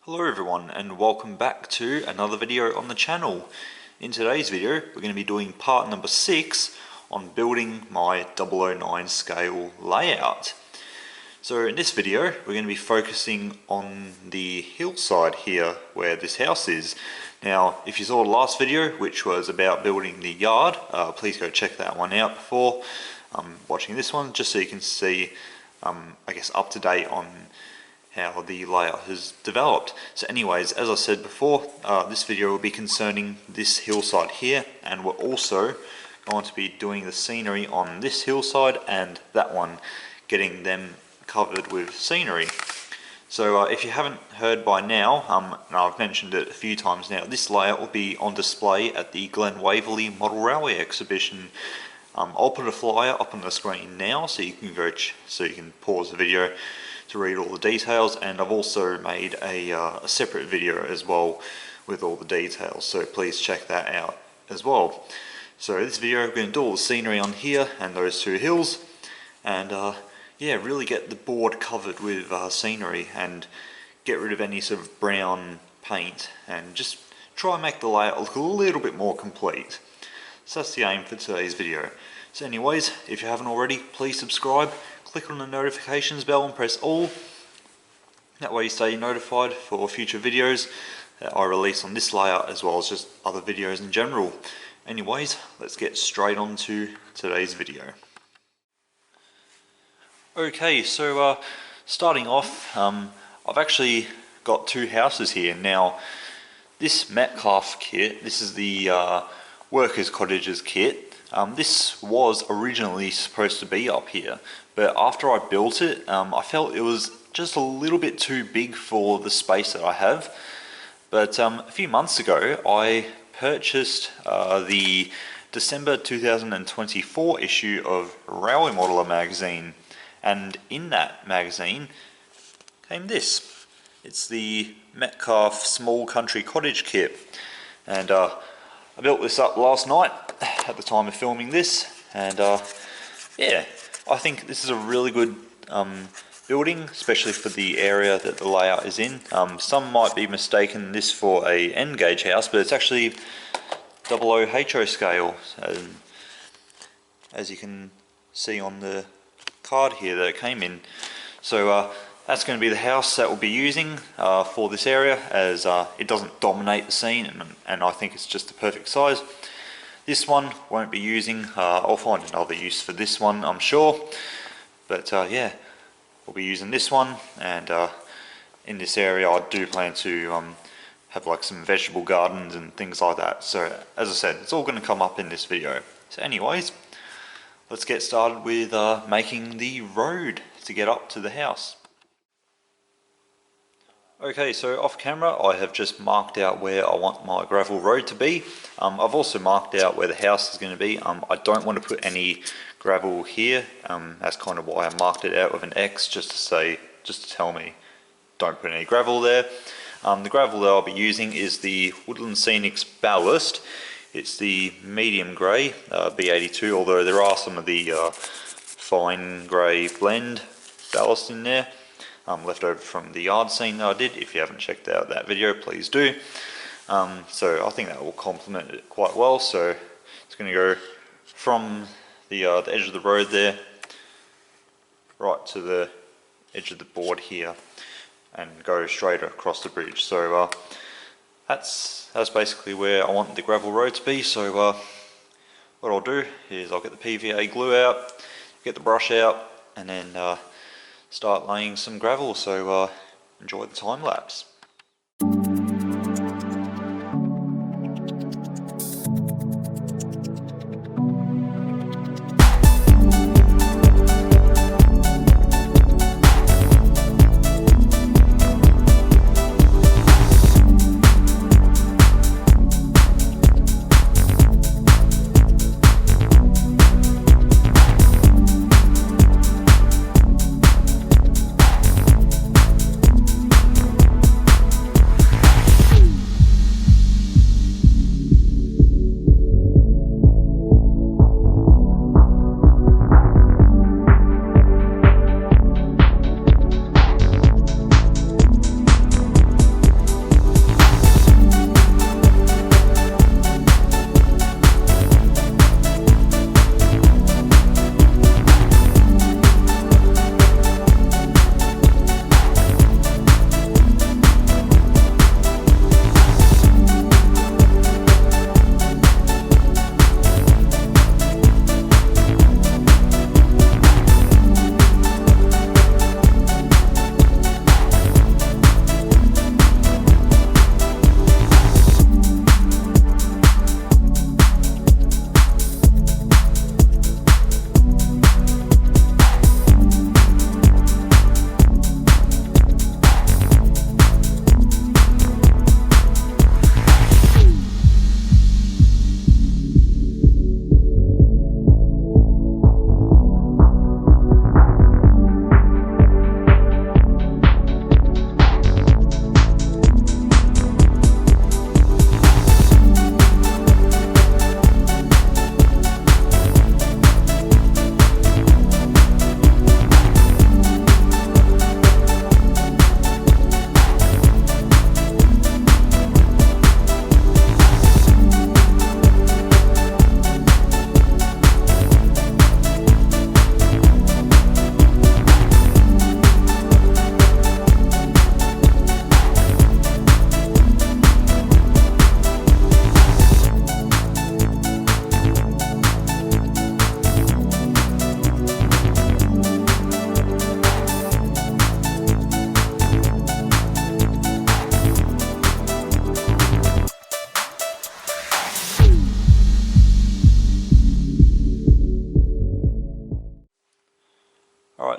Hello everyone and welcome back to another video on the channel. In today's video we're going to be doing part number 6 on building my 009 scale layout. So in this video we're going to be focusing on the hillside here where this house is. Now if you saw the last video, which was about building the yard, please go check that one out before watching this one, just so you can see I guess up to date on how the layout has developed. So anyways, as I said before, this video will be concerning this hillside here, and we're also going to be doing the scenery on this hillside and that one, getting them covered with scenery. So if you haven't heard by now, and I've mentioned it a few times now, this layout will be on display at the Glen Waverley Model Railway exhibition. I'll put a flyer up on the screen now so you can pause the video to read all the details, and I've also made a separate video as well with all the details, so please check that out as well. So this video we're going to do all the scenery on here and those two hills, and yeah, really get the board covered with scenery and get rid of any sort of brown paint and just try and make the layout look a little bit more complete. So that's the aim for today's video. So anyways, if you haven't already, please subscribe, click on the notifications bell and press all. That way you stay notified for future videos that I release on this layout, as well as just other videos in general. Anyways, let's get straight on to today's video. Okay, so starting off, I've actually got two houses here. Now, this Metcalf kit, this is the Workers' Cottages kit. This was originally supposed to be up here, but after I built it, I felt it was just a little bit too big for the space that I have. But a few months ago, I purchased the December 2024 issue of Railway Modeler magazine, and in that magazine came this. It's the Metcalf Small Country Cottage kit, and I built this up last night at the time of filming this, and yeah, I think this is a really good building, especially for the area that the layout is in. Some might be mistaken this for a N gauge house, but it's actually 00HO scale, as you can see on the card here that it came in. So that's going to be the house that we'll be using for this area, as it doesn't dominate the scene, and I think it's just the perfect size. This one won't be using, I'll find another use for this one, I'm sure. But yeah, we'll be using this one, and in this area I do plan to have like some vegetable gardens and things like that. So as I said, it's all going to come up in this video. So anyways, let's get started with making the road to get up to the house. Okay, so off camera I have just marked out where I want my gravel road to be. I've also marked out where the house is going to be. I don't want to put any gravel here. That's kind of why I marked it out with an X, just to tell me don't put any gravel there. The gravel that I'll be using is the Woodland Scenics Ballast. It's the medium grey B82, although there are some of the fine grey blend ballast in there, left over from the yard scene that I did. If you haven't checked out that video, please do. So I think that will complement it quite well. So it's going to go from the edge of the road there right to the edge of the board here and go straight across the bridge. So that's basically where I want the gravel road to be. So what I'll do is I'll get the PVA glue out, get the brush out, and then start laying some gravel. So enjoy the time lapse.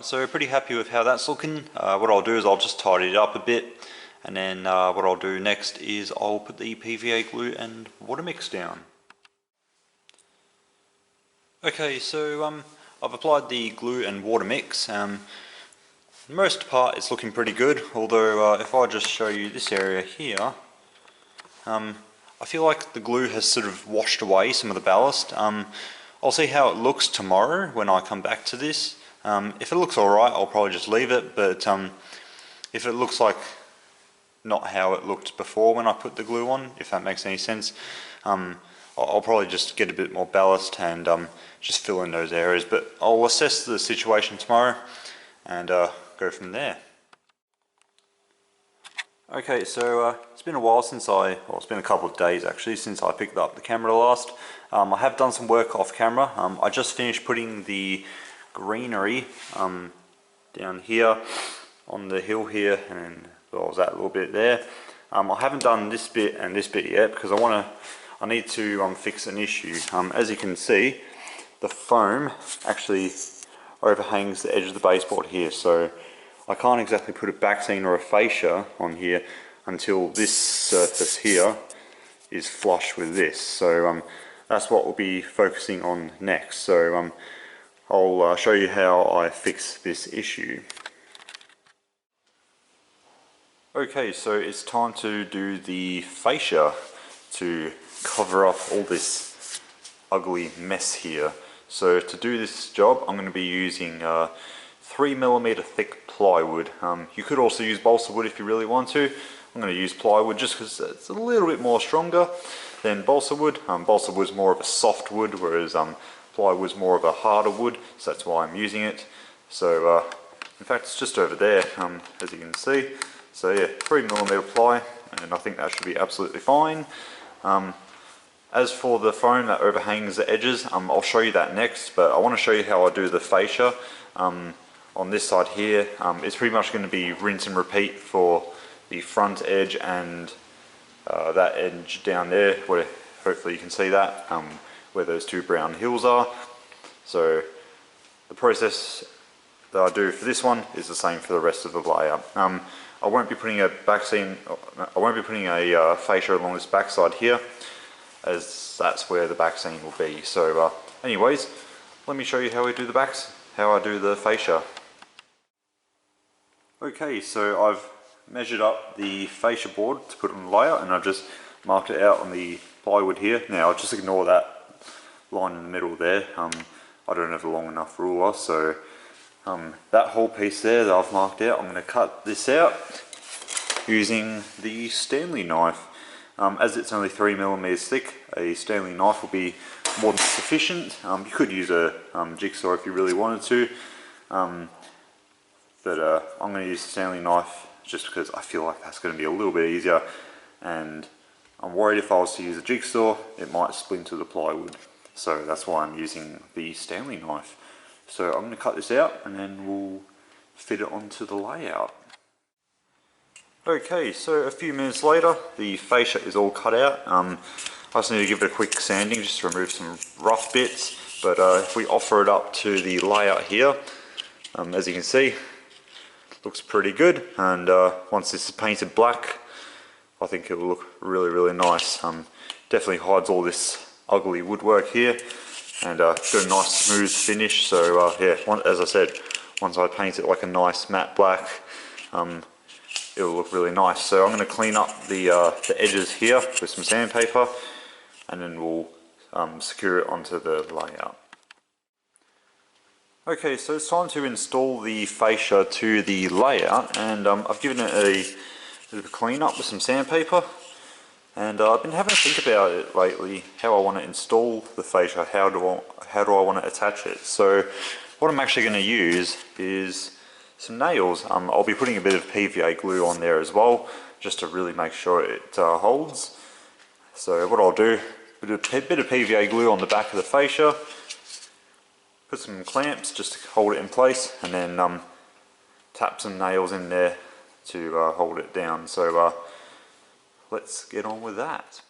so pretty happy with how that's looking. What I'll do is I'll just tidy it up a bit, and then what I'll do next is I'll put the PVA glue and water mix down. Okay, so I've applied the glue and water mix. For the most part it's looking pretty good, although if I just show you this area here, I feel like the glue has sort of washed away some of the ballast. I'll see how it looks tomorrow when I come back to this. If it looks alright, I'll probably just leave it, but if it looks like not how it looked before when I put the glue on, if that makes any sense, I'll probably just get a bit more ballast and just fill in those areas. But I'll assess the situation tomorrow and go from there. Okay, so it's been a while since it's been a couple of days actually since I picked up the camera last. I have done some work off camera. I just finished putting the greenery down here on the hill here, and well, was that little bit there. I haven't done this bit and this bit yet because I need to fix an issue. As you can see, the foam actually overhangs the edge of the baseboard here, so I can't exactly put a backscene or a fascia on here until this surface here is flush with this. So that's what we'll be focusing on next. So I'll show you how I fix this issue. Okay, so it's time to do the fascia to cover up all this ugly mess here. So to do this job, I'm going to be using 3mm thick plywood. You could also use balsa wood if you really want to. I'm going to use plywood just because it's a little bit more stronger than balsa wood. Balsa wood is more of a soft wood, whereas plywood is more of a harder wood, so that's why I'm using it. So in fact it's just over there, as you can see. So yeah, 3mm ply, and I think that should be absolutely fine. As for the foam that overhangs the edges, I'll show you that next, but I want to show you how I do the fascia. On this side here, it's pretty much going to be rinse and repeat for the front edge and that edge down there, where hopefully you can see that, where those two brown hills are. So the process that I do for this one is the same for the rest of the layout. I won't be putting a backscene, I won't be putting a fascia along this backside here, as that's where the backscene will be. So anyways, let me show you how I do the fascia. Okay, so I've measured up the fascia board to put on the layout, and I've just marked it out on the plywood here. Now just ignore that line in the middle there. I don't have a long enough ruler, so that whole piece there that I've marked out, I'm going to cut this out using the Stanley knife. As it's only 3mm thick, a Stanley knife will be more than sufficient. You could use a jigsaw if you really wanted to, but I'm going to use the Stanley knife just because I feel like that's going to be a little bit easier, and I'm worried if I was to use a jigsaw it might splinter the plywood, so that's why I'm using the Stanley knife. So I'm going to cut this out and then we'll fit it onto the layout. Okay, so a few minutes later the fascia is all cut out. I just need to give it a quick sanding just to remove some rough bits, but if we offer it up to the layout here, as you can see, it looks pretty good, and once this is painted black I think it will look really, really nice. Definitely hides all this ugly woodwork here, and got a nice smooth finish. So yeah, as I said, once I paint it like a nice matte black, it will look really nice. So I'm going to clean up the edges here with some sandpaper, and then we'll secure it onto the layout. Okay, so it's time to install the fascia to the layout, and I've given it a bit of a clean up with some sandpaper. And I've been having to think about it lately, how I want to install the fascia, how do I want to attach it. So what I'm actually going to use is some nails. I'll be putting a bit of PVA glue on there as well, just to really make sure it holds. So what I'll do, put a bit of PVA glue on the back of the fascia, put some clamps just to hold it in place, and then tap some nails in there to hold it down. So let's get on with that.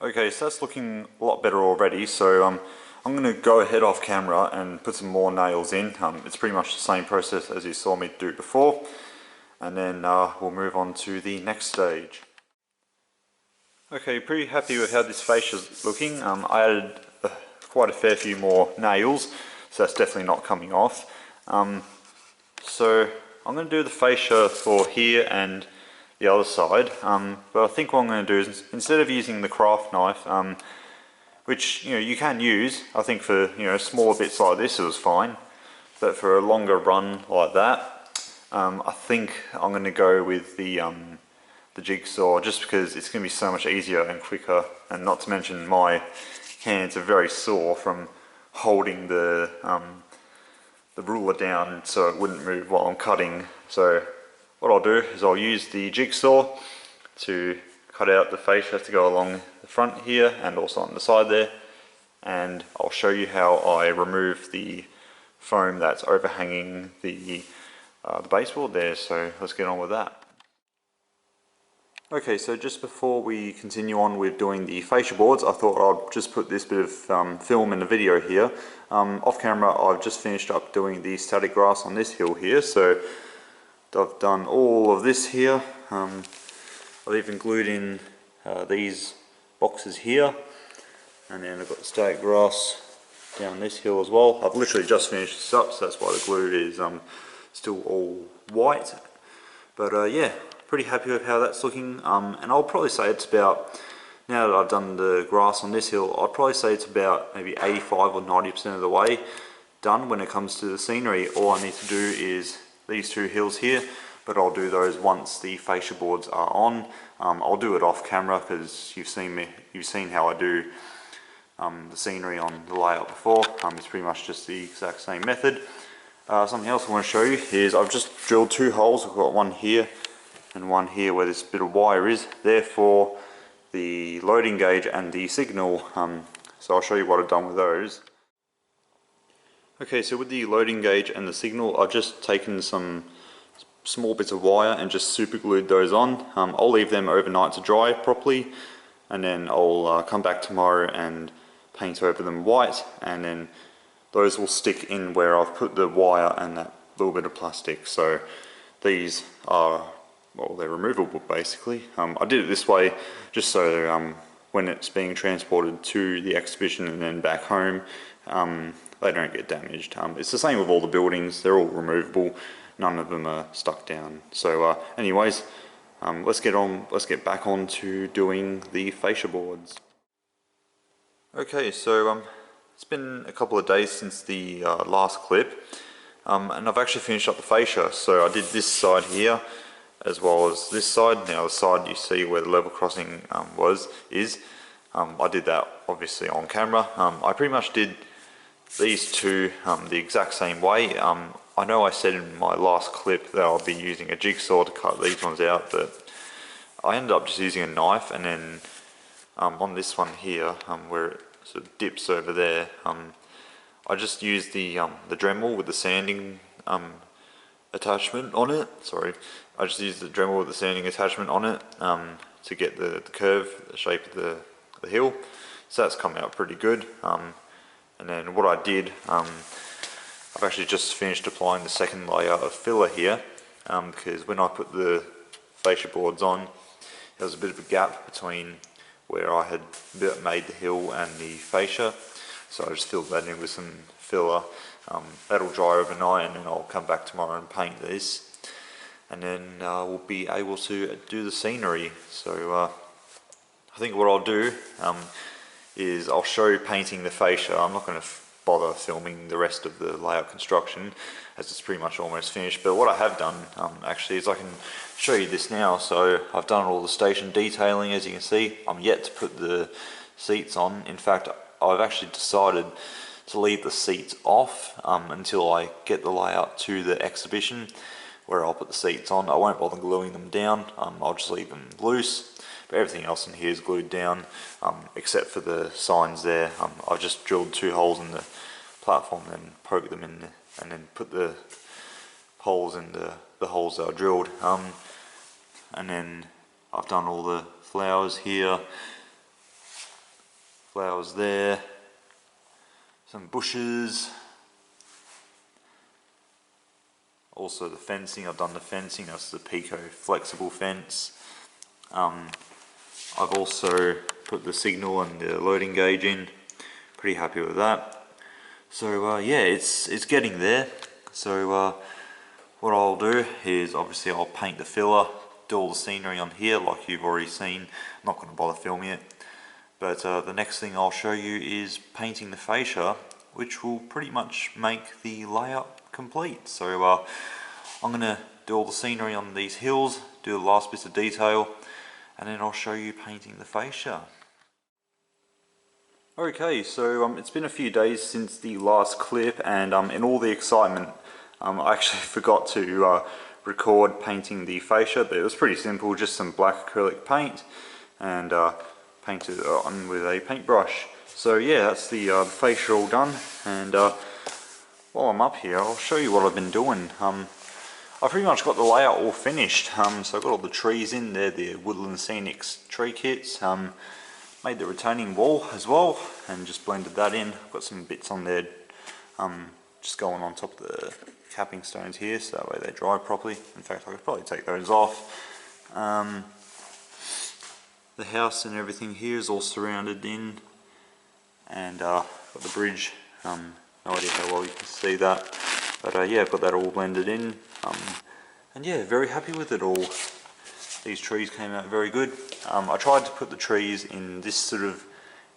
Okay, so that's looking a lot better already, so I'm going to go ahead off camera and put some more nails in. It's pretty much the same process as you saw me do before, and then we'll move on to the next stage. Okay, pretty happy with how this fascia's looking. I added quite a fair few more nails, so that's definitely not coming off. So I'm going to do the fascia for here and the other side, but I think what I'm going to do is, instead of using the craft knife, which you can use, I think for smaller bits like this it was fine, but for a longer run like that, I think I'm going to go with the jigsaw, just because it's going to be so much easier and quicker, and not to mention my hands are very sore from holding the ruler down so it wouldn't move while I'm cutting. So what I'll do is I'll use the jigsaw to cut out the fascia to go along the front here and also on the side there, and I'll show you how I remove the foam that's overhanging the baseboard there. So let's get on with that. Okay, so just before we continue on with doing the fascia boards, I thought I'd just put this bit of film in the video here. Off camera, I've just finished up doing the static grass on this hill here, so I've done all of this here. I've even glued in these boxes here, and then I've got the static grass down this hill as well. I've literally just finished this up, so that's why the glue is still all white. But yeah, pretty happy with how that's looking, and I'll probably say it's about, now that I've done the grass on this hill, I'd probably say it's about maybe 85 or 90% of the way done when it comes to the scenery. All I need to do is these two hills here, but I'll do those once the fascia boards are on. I'll do it off camera because you've seen how I do the scenery on the layout before. It's pretty much just the exact same method. Something else I want to show you is I've just drilled two holes. I've got one here and one here where this bit of wire is, therefore the loading gauge and the signal, so I'll show you what I've done with those. Okay, so with the loading gauge and the signal, I've just taken some small bits of wire and just super glued those on. I'll leave them overnight to dry properly, and then I'll come back tomorrow and paint over them white, and then those will stick in where I've put the wire and that little bit of plastic. So these are, well, they're removable basically. I did it this way just so when it's being transported to the exhibition and then back home, they don't get damaged. It's the same with all the buildings, they're all removable, none of them are stuck down. So anyways, let's get back on to doing the fascia boards. Okay, so it's been a couple of days since the last clip, and I've actually finished up the fascia. So I did this side here as well as this side. Now the side you see where the level crossing is, I did that obviously on camera. I pretty much did these two the exact same way. I know I said in my last clip that I'll be using a jigsaw to cut these ones out, but I ended up just using a knife, and then on this one here, where it sort of dips over there, I just used the Dremel with the sanding attachment on it. Sorry, I just used the Dremel with the sanding attachment on it to get the curve, the shape of the hill. So that's come out pretty good. And then what I did, I've actually just finished applying the second layer of filler here, because when I put the fascia boards on, there was a bit of a gap between where I had made the hill and the fascia, so I just filled that in with some filler. That'll dry overnight, and then I'll come back tomorrow and paint this, and then we'll be able to do the scenery. So I think what I'll do is I'll show you painting the fascia. I'm not going to bother filming the rest of the layout construction as it's pretty much almost finished, but what I have done actually is I can show you this now. So I've done all the station detailing, as you can see. I'm yet to put the seats on. In fact, I've actually decided to leave the seats off until I get the layout to the exhibition, where I'll put the seats on. I won't bother gluing them down, I'll just leave them loose. But everything else in here is glued down, except for the signs there. I've just drilled two holes in the platform and poked them in, and then put the holes in the holes that I drilled. And then I've done all the flowers here, flowers there, some bushes, also the fencing. I've done the fencing, that's the Pico flexible fence. I've also put the signal and the loading gauge in, pretty happy with that. So yeah, it's getting there. So what I'll do is obviously I'll paint the filler, do all the scenery on here like you've already seen. I'm not going to bother filming it, but the next thing I'll show you is painting the fascia, which will pretty much make the layout complete. So I'm going to do all the scenery on these hills, do the last bits of detail, and then I'll show you painting the fascia. Okay, so it's been a few days since the last clip, and in all the excitement I actually forgot to record painting the fascia, but it was pretty simple, just some black acrylic paint and painted it on with a paintbrush. So yeah, that's the fascia all done, and while I'm up here I'll show you what I've been doing. I pretty much got the layout all finished, so I've got all the trees in there, the Woodland Scenics tree kits. Made the retaining wall as well and just blended that in. I've got some bits on there just going on top of the capping stones here, so that way they dry properly. In fact, I could probably take those off. The house and everything here is all surrounded in, and got the bridge. No idea how well you can see that, but yeah, I've got that all blended in, and yeah, very happy with it all. These trees came out very good. I tried to put the trees in this sort of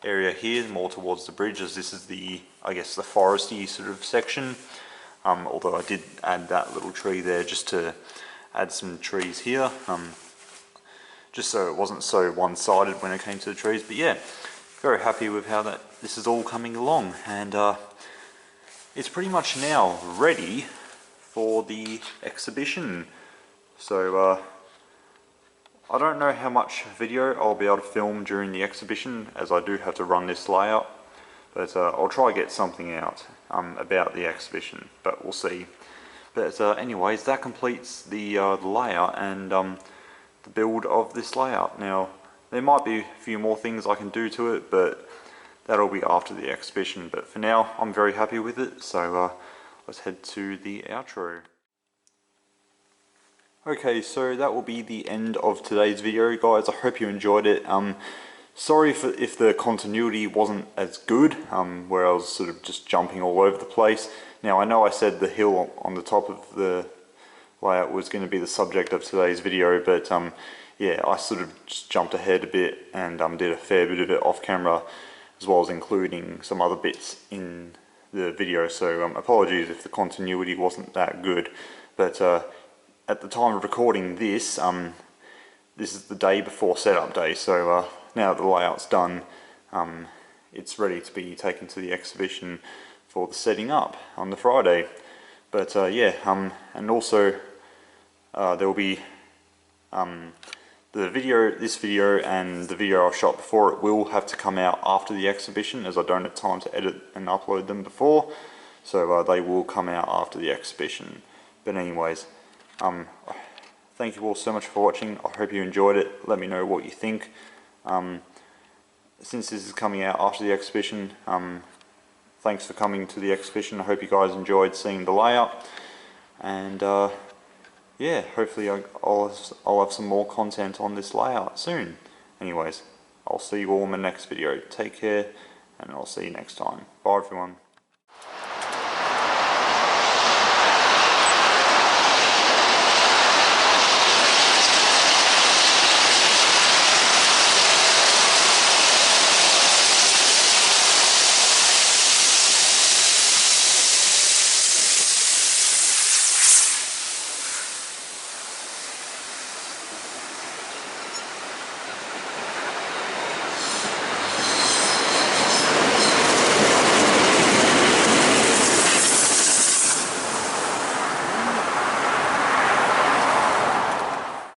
area here, more towards the bridge, as this is the, I guess, the foresty sort of section. Although I did add that little tree there just to add some trees here, just so it wasn't so one-sided when it came to the trees. But yeah, very happy with how this is all coming along, and it's pretty much now ready for the exhibition. So I don't know how much video I'll be able to film during the exhibition, as I do have to run this layout, but I'll try to get something out about the exhibition, but we'll see. But anyways, that completes the layout and the build of this layout. Now, there might be a few more things I can do to it, but that'll be after the exhibition. But for now, I'm very happy with it, so let's head to the outro. Okay, so that will be the end of today's video, guys. I hope you enjoyed it. Sorry if the continuity wasn't as good, where I was sort of just jumping all over the place. Now, I know I said the hill on the top of the layout was going to be the subject of today's video, but yeah, I sort of just jumped ahead a bit and did a fair bit of it off camera, as well as including some other bits in the video. So apologies if the continuity wasn't that good, but at the time of recording this, this is the day before setup day, so now that the layout's done, it's ready to be taken to the exhibition for the setting up on the Friday. But yeah, and also there will be this video and the video I shot before it will have to come out after the exhibition, as I don't have time to edit and upload them before, so they will come out after the exhibition. But anyways, thank you all so much for watching. I hope you enjoyed it. Let me know what you think. Since this is coming out after the exhibition, thanks for coming to the exhibition. I hope you guys enjoyed seeing the layout, and yeah, hopefully I'll have some more content on this layout soon. Anyways, I'll see you all in the next video. Take care, and I'll see you next time. Bye everyone.